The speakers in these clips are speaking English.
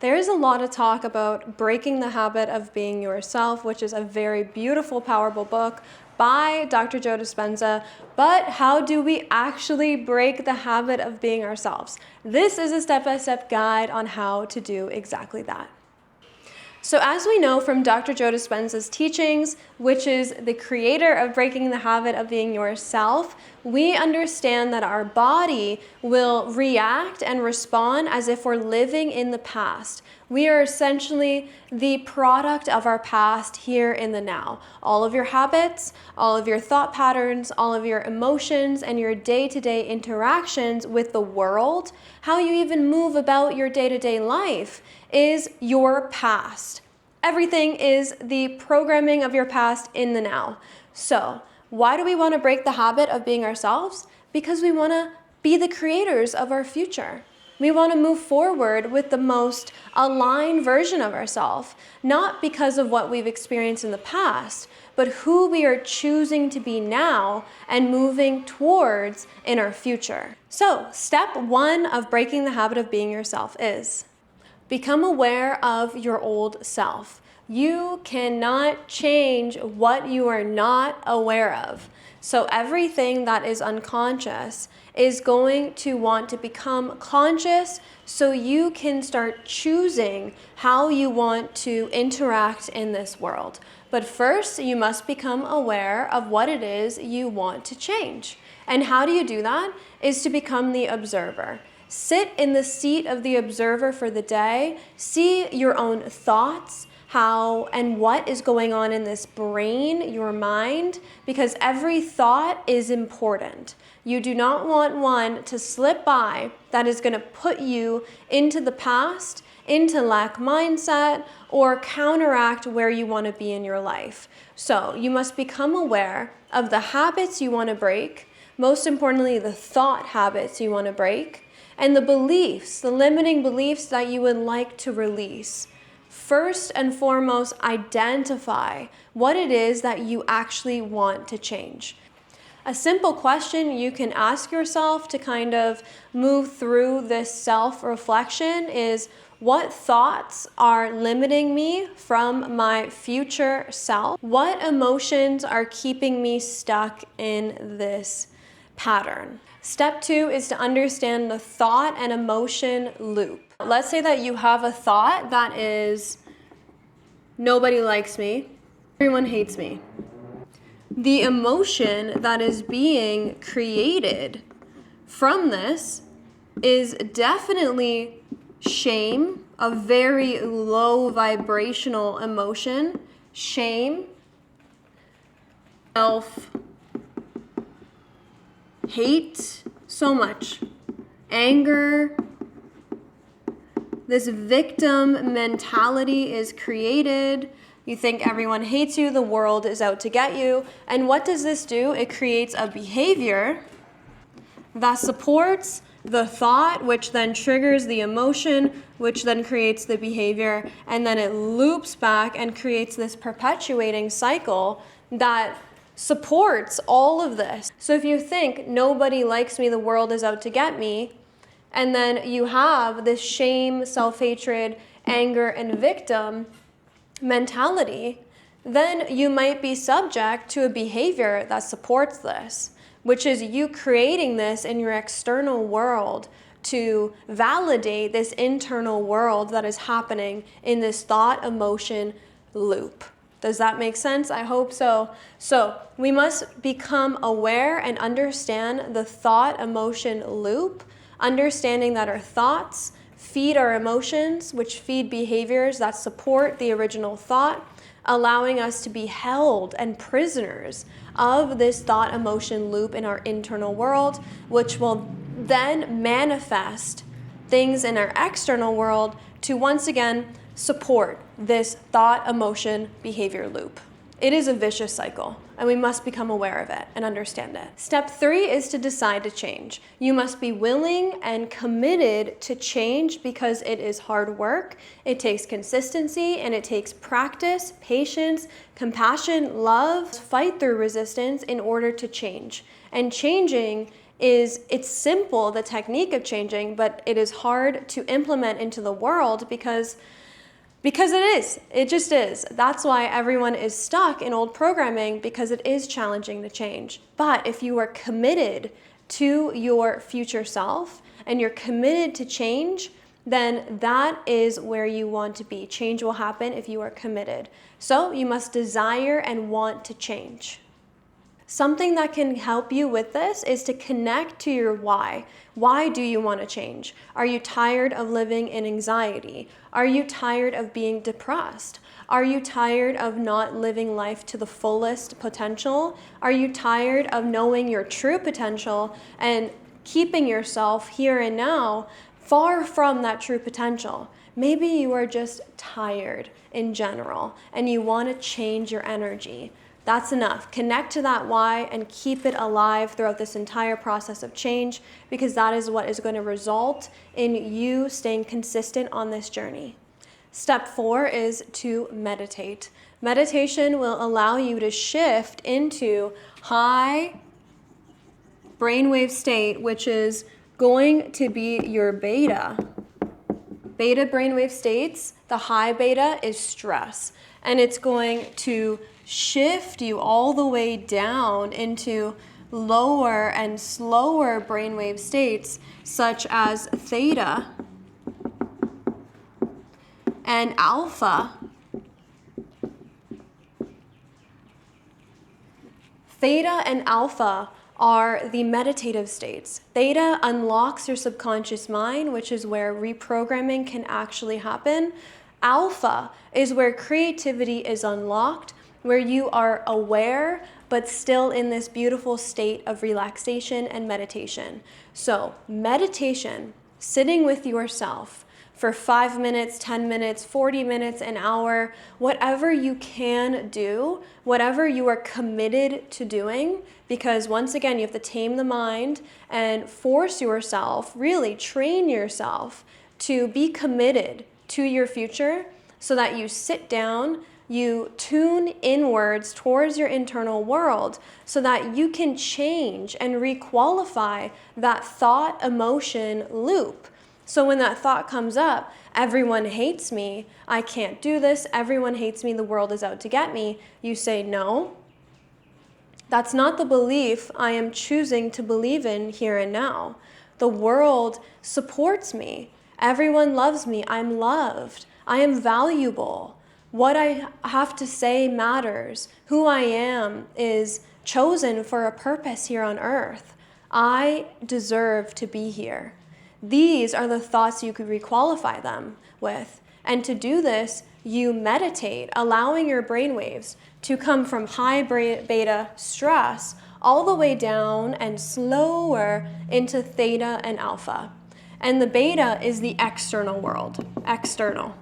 There is a lot of talk about breaking the habit of being yourself, which is a very beautiful, powerful book by Dr. Joe Dispenza. But how do we actually break the habit of being ourselves? This is a step-by-step guide on how to do exactly that. So as we know from Dr. Joe Dispenza's teachings, which is the creator of breaking the habit of being yourself, we understand that our body will react and respond as if we're living in the past. We are essentially the product of our past here in the now. All of your habits, all of your thought patterns, all of your emotions, and your day-to-day interactions with the world, how you even move about your day-to-day life, is your past. Everything is the programming of your past in the now. So, why do we want to break the habit of being ourselves? Because we want to be the creators of our future. We want to move forward with the most aligned version of ourselves, not because of what we've experienced in the past, but who we are choosing to be now and moving towards in our future. So, step one of breaking the habit of being yourself is become aware of your old self. You cannot change what you are not aware of. So everything that is unconscious is going to want to become conscious so you can start choosing how you want to interact in this world. But first, you must become aware of what it is you want to change. And how do you do that? Is to become the observer. Sit in the seat of the observer for the day. See your own thoughts, how and what is going on in this brain, your mind, because every thought is important. You do not want one to slip by that is going to put you into the past, into lack mindset, or counteract where you want to be in your life. So you must become aware of the habits you want to break, most importantly, the thought habits you want to break, and the beliefs, the limiting beliefs that you would like to release. First and foremost, identify what it is that you actually want to change. A simple question you can ask yourself to kind of move through this self-reflection is, what thoughts are limiting me from my future self? What emotions are keeping me stuck in this pattern? Step two is to understand the thought and emotion loop. Let's say that you have a thought that is, nobody likes me, everyone hates me. The emotion that is being created from this is definitely shame, a very low vibrational emotion, shame, hate so much, anger. This victim mentality is created. You think everyone hates you, the world is out to get you. And what does this do? It creates a behavior that supports the thought, which then triggers the emotion, which then creates the behavior, and then it loops back and creates this perpetuating cycle that supports all of this. So if you think nobody likes me, the world is out to get me, and then you have this shame, self-hatred, anger, and victim mentality, then you might be subject to a behavior that supports this, which is you creating this in your external world to validate this internal world that is happening in this thought emotion loop. Does that make sense? I hope so. So we must become aware and understand the thought emotion loop, understanding that our thoughts feed our emotions, which feed behaviors that support the original thought, allowing us to be held and prisoners of this thought emotion loop in our internal world, which will then manifest things in our external world to once again support this thought emotion behavior loop. It is a vicious cycle, and we must become aware of it and understand it. Step 3 is to decide to change. You must be willing and committed to change because it is hard work, it takes consistency, and it takes practice, patience, compassion, love, fight through resistance in order to change. And changing is it's simple, the technique of changing, but it is hard to implement into the world because it just is. That's why everyone is stuck in old programming, because it is challenging to change. But if you are committed to your future self and you're committed to change, then that is where you want to be. Change will happen if you are committed. So you must desire and want to change. Something that can help you with this is to connect to your why. Why do you want to change? Are you tired of living in anxiety? Are you tired of being depressed? Are you tired of not living life to the fullest potential? Are you tired of knowing your true potential and keeping yourself here and now far from that true potential? Maybe you are just tired in general and you want to change your energy. That's enough. Connect to that why and keep it alive throughout this entire process of change, because that is what is going to result in you staying consistent on this journey. Step 4 is to meditate. Meditation will allow you to shift into high brainwave state, which is going to be your beta. Beta brainwave states, the high beta is stress, and it's going to shift you all the way down into lower and slower brainwave states such as theta and alpha. Theta and alpha are the meditative states. Theta unlocks your subconscious mind, which is where reprogramming can actually happen. Alpha is where creativity is unlocked, where you are aware but still in this beautiful state of relaxation and meditation. So meditation, sitting with yourself for 5 minutes, 10 minutes, 40 minutes, an hour, whatever you can do, whatever you are committed to doing, because once again, you have to tame the mind and force yourself, really train yourself to be committed to your future so that you sit down, you tune inwards towards your internal world so that you can change and requalify that thought emotion loop. So when that thought comes up, everyone hates me, I can't do this, everyone hates me, the world is out to get me, you say, no, that's not the belief I am choosing to believe in here and now. The world supports me. Everyone loves me. I'm loved. I am valuable. What I have to say matters. Who I am is chosen for a purpose here on earth. I deserve to be here. These are the thoughts you could requalify them with. And to do this, you meditate, allowing your brainwaves to come from high beta stress all the way down and slower into theta and alpha. And the beta is the external world, external.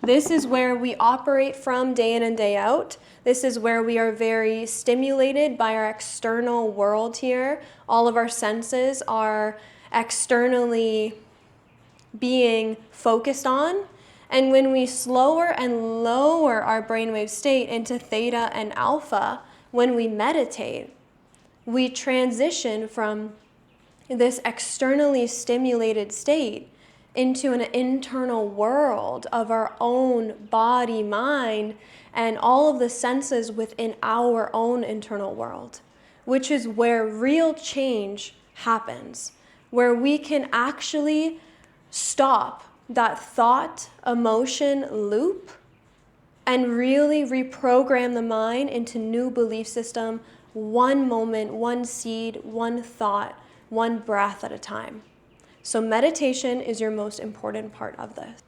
This is where we operate from day in and day out. This is where we are very stimulated by our external world here. All of our senses are externally being focused on. And when we slower and lower our brainwave state into theta and alpha, when we meditate, we transition from this externally stimulated state into an internal world of our own body, mind, and all of the senses within our own internal world, which is where real change happens, where we can actually stop that thought, emotion loop and really reprogram the mind into new belief system, one moment, one seed, one thought, one breath at a time. So meditation is your most important part of this.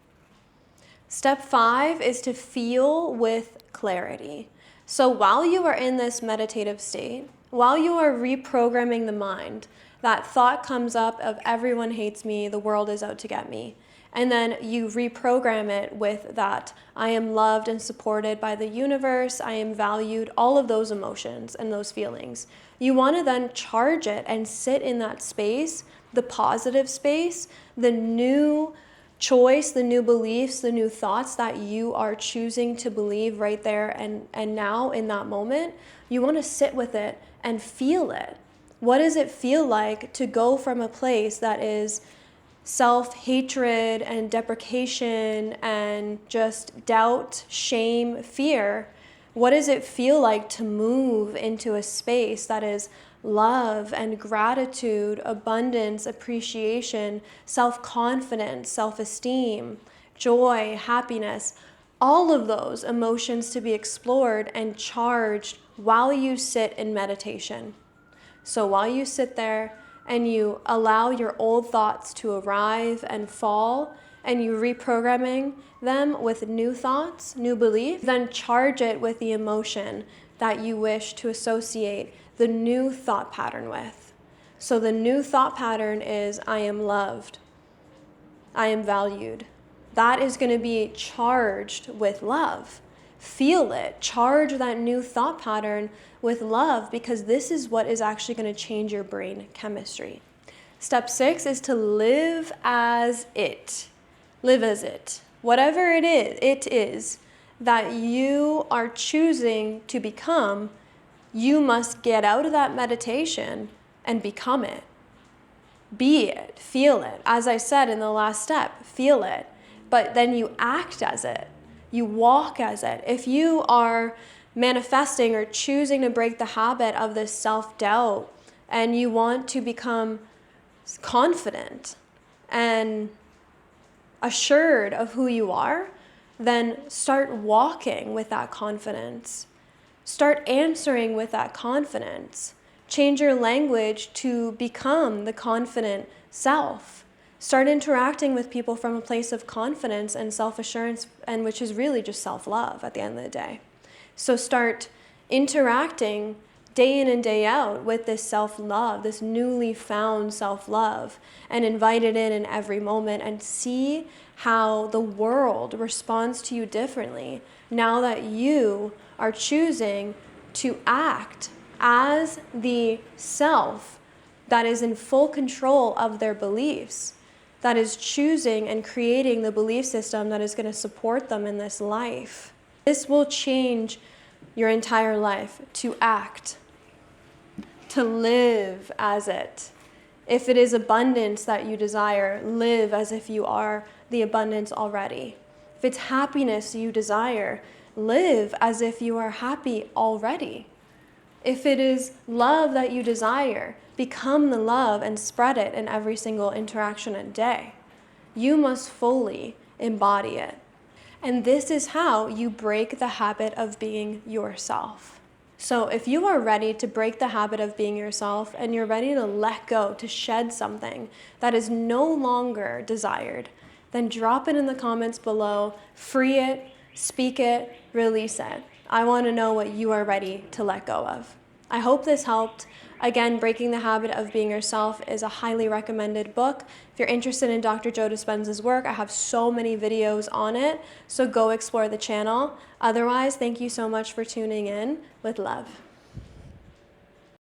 Step 5 is to feel with clarity. So while you are in this meditative state, while you are reprogramming the mind, that thought comes up of everyone hates me, the world is out to get me. And then you reprogram it with that I am loved and supported by the universe, I am valued, all of those emotions and those feelings. You want to then charge it and sit in that space, the positive space, the new choice, the new beliefs, the new thoughts that you are choosing to believe right there and now in that moment. You want to sit with it and feel it. What does it feel like to go from a place that is self-hatred and deprecation and just doubt, shame, fear? What does it feel like to move into a space that is love and gratitude, abundance, appreciation, self-confidence, self-esteem, joy, happiness, all of those emotions to be explored and charged while you sit in meditation. So while you sit there and you allow your old thoughts to arrive and fall, and you reprogramming them with new thoughts, new beliefs, then charge it with the emotion that you wish to associate the new thought pattern with. So the new thought pattern is, I am loved. I am valued. That is going to be charged with love. Feel it. Charge that new thought pattern with love, because this is what is actually going to change your brain chemistry. Step 6 is to live as it. Live as it. Whatever it is that you are choosing to become, you must get out of that meditation and become it. Be it. Feel it. As I said in the last step, feel it. But then you act as it. You walk as it. If you are manifesting or choosing to break the habit of this self-doubt and you want to become confident and assured of who you are, then start walking with that confidence. Start answering with that confidence. Change your language to become the confident self. Start interacting with people from a place of confidence and self-assurance, and which is really just self-love at the end of the day. So start interacting day in and day out with this self-love, this newly found self-love, and invite it in every moment, and see how the world responds to you differently now that you are choosing to act as the self that is in full control of their beliefs, that is choosing and creating the belief system that is going to support them in this life. This will change your entire life, to act, to live as it. If it is abundance that you desire, live as if you are the abundance already. If it's happiness you desire, live as if you are happy already. If it is love that you desire, become the love and spread it in every single interaction and day. You must fully embody it. And this is how you break the habit of being yourself. So if you are ready to break the habit of being yourself and you're ready to let go, to shed something that is no longer desired, then drop it in the comments below, free it, speak it, release it. I want to know what you are ready to let go of. I hope this helped. Again, Breaking the Habit of Being Yourself is a highly recommended book. If you're interested in Dr. Joe Dispenza's work, I have so many videos on it, so go explore the channel. Otherwise, thank you so much for tuning in. With love.